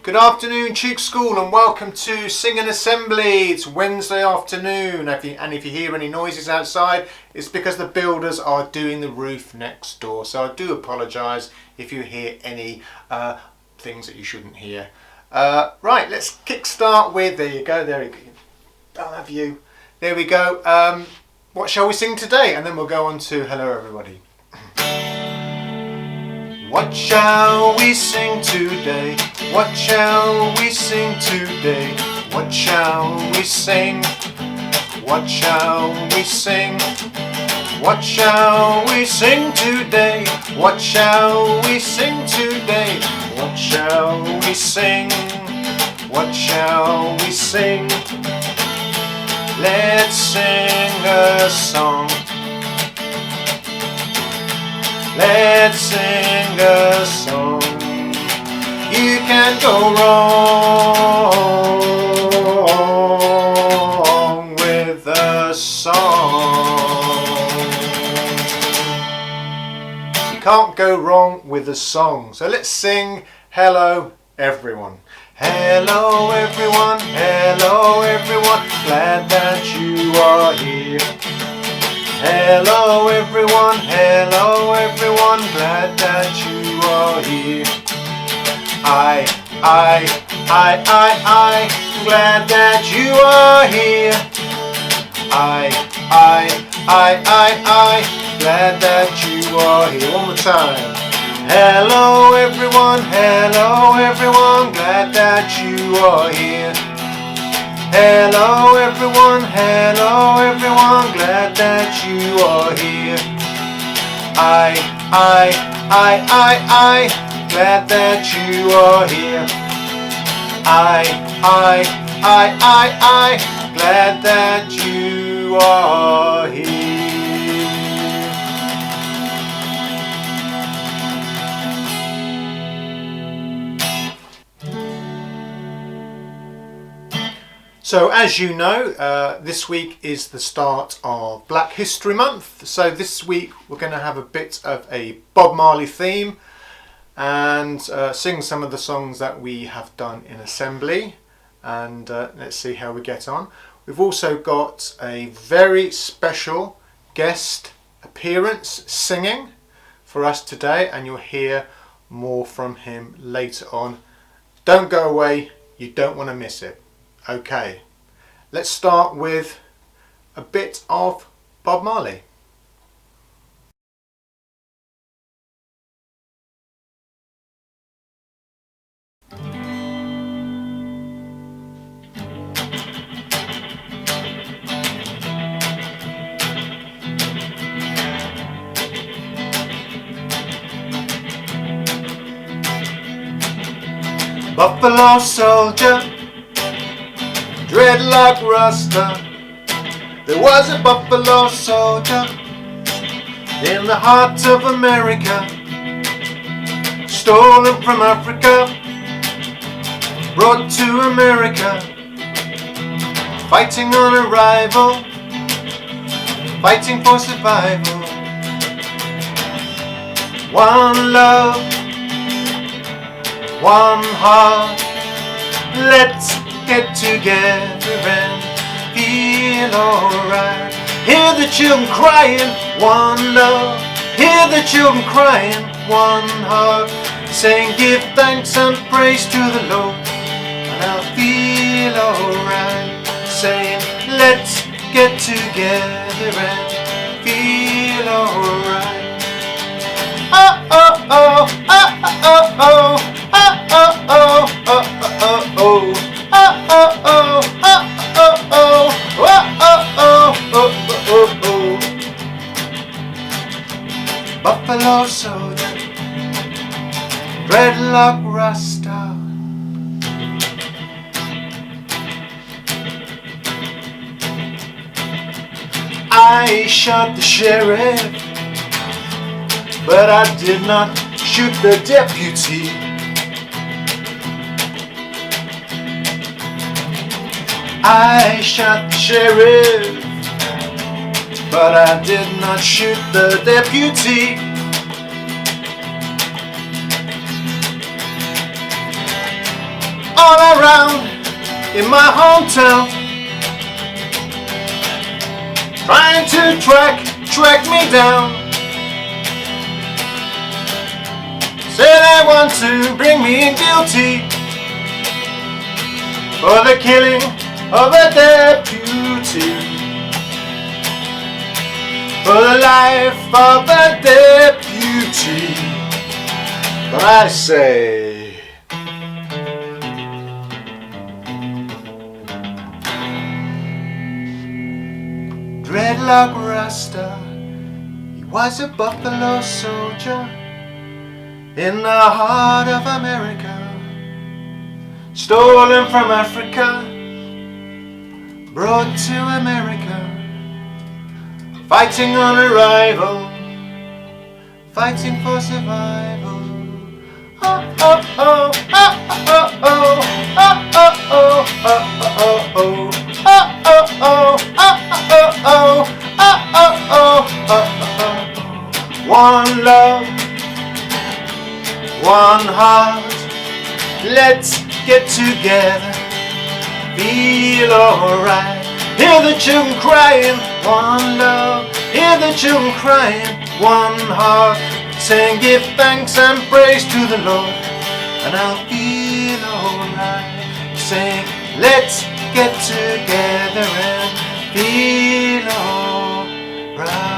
Good afternoon, Tube School, and welcome to Singing Assembly. It's Wednesday afternoon, and if you hear any noises outside, it's because the builders are doing the roof next door. So I do apologise if you hear any things that you shouldn't hear. Right, let's kick-start with, there you go, I'll have you. There we go. What shall we sing today? And then we'll go on to Hello Everybody. What shall we sing today? What shall we sing today? What shall we sing? What shall we sing? What shall we sing today? What shall we sing today? What shall we sing? What shall we sing? Let's sing a song. Let's sing a song. You can't go wrong with a song. You can't go wrong with a song. So let's sing Hello Everyone. Hello everyone, hello everyone, glad that you are here. Hello everyone, glad that you are here. I, glad that you are here. I, glad that you are here. One more time. Hello everyone, glad that you are here. Hello everyone, glad that you are here. I, glad that you are here. I, glad that you are here. So as you know, this week is the start of Black History Month. So this week we're going to have a bit of a Bob Marley theme and sing some of the songs that we have done in assembly, and let's see how we get on. We've also got a very special guest appearance singing for us today, and you'll hear more from him later on. Don't go away, you don't want to miss it. Okay, let's start with a bit of Bob Marley. Buffalo soldier, dreadlock rasta. There was a buffalo soldier in the heart of America, stolen from Africa, brought to America, fighting on arrival, fighting for survival. One love, one heart, let's get together and feel alright. Hear the children crying, one love. Hear the children crying, one heart, saying give thanks and praise to the Lord, and I'll feel alright. Saying let's get together and feel alright. Oh oh oh, oh oh oh, oh oh oh, oh oh oh. Buffalo soldier, dreadlock rasta. I shot the sheriff, but I did not shoot the deputy. I shot the sheriff, but I did not shoot the deputy. around in my hometown, trying to track me down. Say they want to bring me in guilty for the killing of a deputy, for the life of a deputy. But I say, Dreadlock Rasta, he was a buffalo soldier in the heart of America, stolen from Africa, brought to America, fighting on arrival, fighting for survival. Oh oh oh oh oh oh oh oh oh oh oh oh oh oh oh oh oh. One love, one heart, let's get together, feel alright. Hear the children crying, one love. Hear the children crying, one heart, saying give thanks and praise to the Lord, and I'll feel alright. Saying let's get together and feel alright.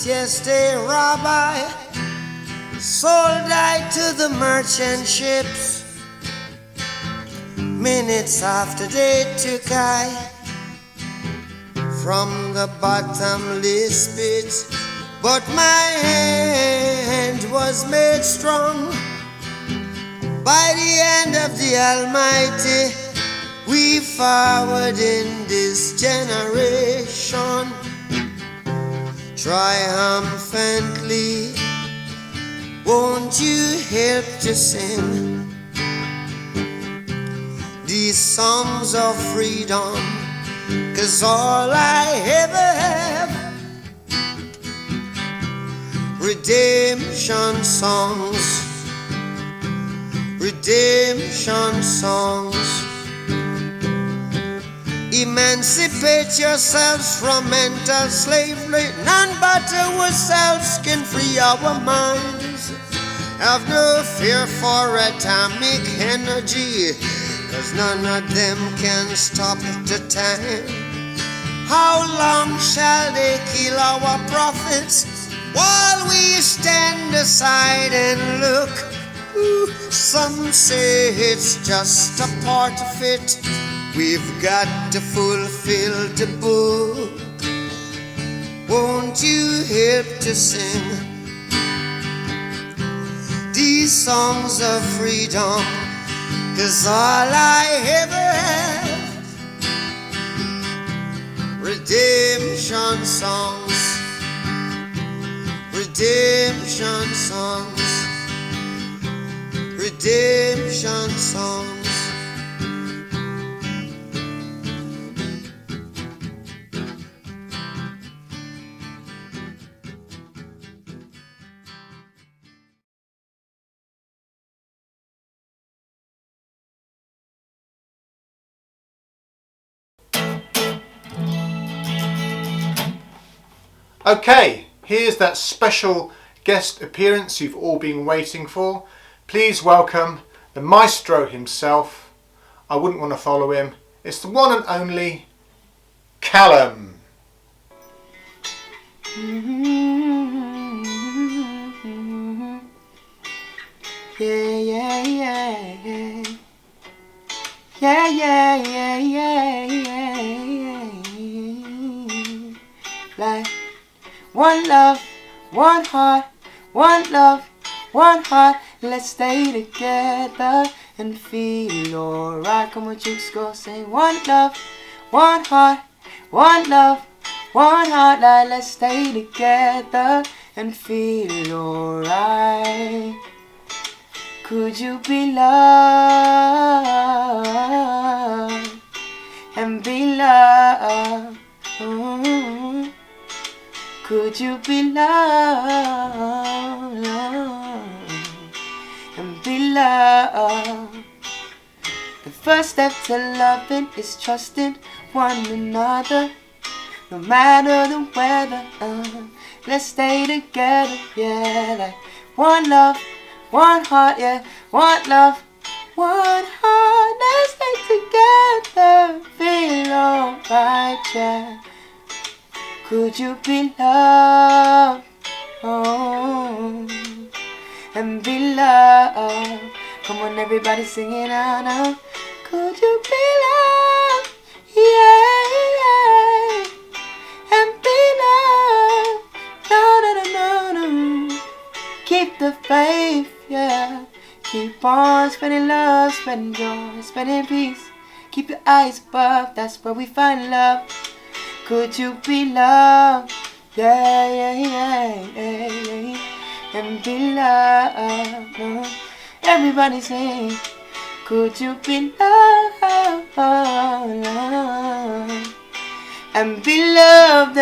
Yes, they rob I, sold I to the merchant ships. Minutes after they took I from the bottomless pit, but my hand was made strong by the hand of the Almighty. We forward in this generation triumphantly. Won't you help to sing these songs of freedom? 'Cause all I ever have, redemption songs, redemption songs. Emancipate yourselves from mental slavery. None but ourselves can free our minds. Have no fear for atomic energy, 'cause none of them can stop the time. How long shall they kill our prophets while we stand aside and look? Ooh, some say it's just a part of it. We've got to fulfill the book. Won't you help to sing these songs of freedom? 'Cause all I ever have, redemption songs, redemption songs, redemption songs. Okay, here's that special guest appearance you've all been waiting for. Please welcome the Maestro himself. I wouldn't want to follow him. It's the one and only Callum. Yeah, yeah, yeah, yeah. Yeah, yeah, yeah, yeah, yeah, yeah. Like one love, one heart, one love, one heart. Let's stay together and feel alright. Come on, chicks, go sing. One love, one heart, one love, one heart. Like, let's stay together and feel alright? Could you be loved and be loved? Mm. Could you be loved and be loved? The first step to loving is trusting one another. No matter the weather, let's stay together, yeah. Like one love, one heart, yeah. One love, one heart. Let's stay together, feel alright, yeah. Could you be loved, oh, and be loved? Come on, everybody, sing it out now. Could you be loved, yeah, and be loved, no, no, no, no, no. Keep the faith, yeah. Keep on spreading love, spreading joy, spreading peace. Keep your eyes above, that's where we find love. Could you be loved, yeah, yeah, yeah, yeah, yeah. And be loved, no. Everybody sing. Could you be loved, and be loved,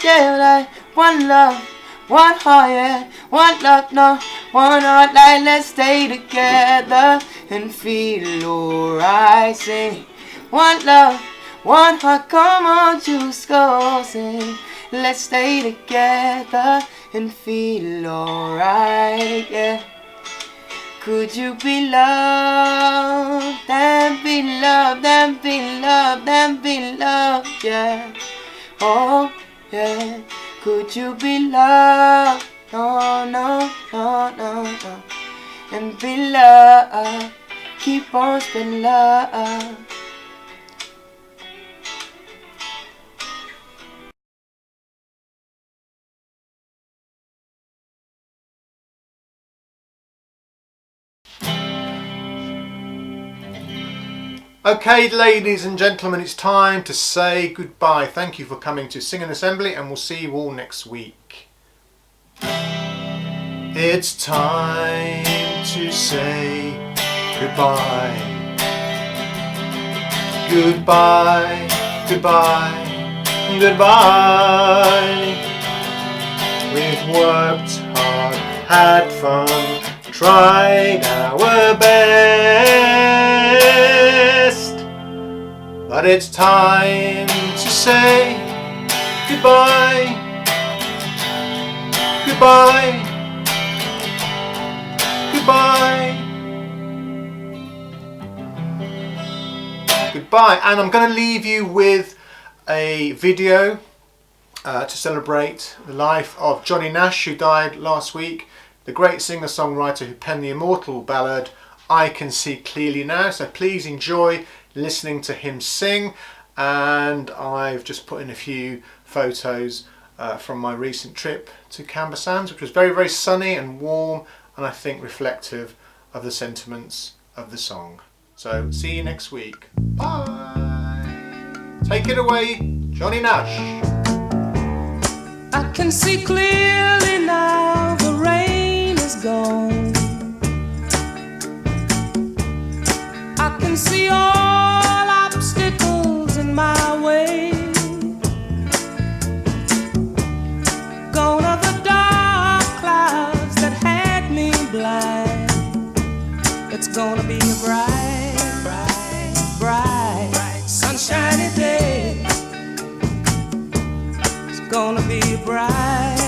yeah, like one love, one heart, yeah, one love, no, one heart, like let's stay together and feel alright, sing, one love, one heart, come on, just go sing, let's stay together and feel alright, yeah. Could you be loved and be loved and be loved and be loved, yeah. Oh, yeah. Could you be loved? No, no, no, no, no. And be loved. Keep on spreading love. Okay, ladies and gentlemen, it's time to say goodbye. Thank you for coming to Singing Assembly, and we'll see you all next week. It's time to say goodbye. Goodbye, goodbye, goodbye. We've worked hard, had fun, tried our best, but it's time to say goodbye, goodbye, goodbye, goodbye. And I'm going to leave you with a video to celebrate the life of Johnny Nash, who died last week, the great singer-songwriter who penned the immortal ballad I Can See Clearly Now. So please enjoy listening to him sing, and I've just put in a few photos from my recent trip to Canberra Sands, which was very, very sunny and warm, and I think reflective of the sentiments of the song. So see you next week. Bye. Take it away, Johnny Nash. I can see clearly now, the rain is gone. I can see all obstacles in my way. Gone are the dark clouds that had me blind. It's gonna be a bright, bright, bright, sunshiny day. It's gonna be bright.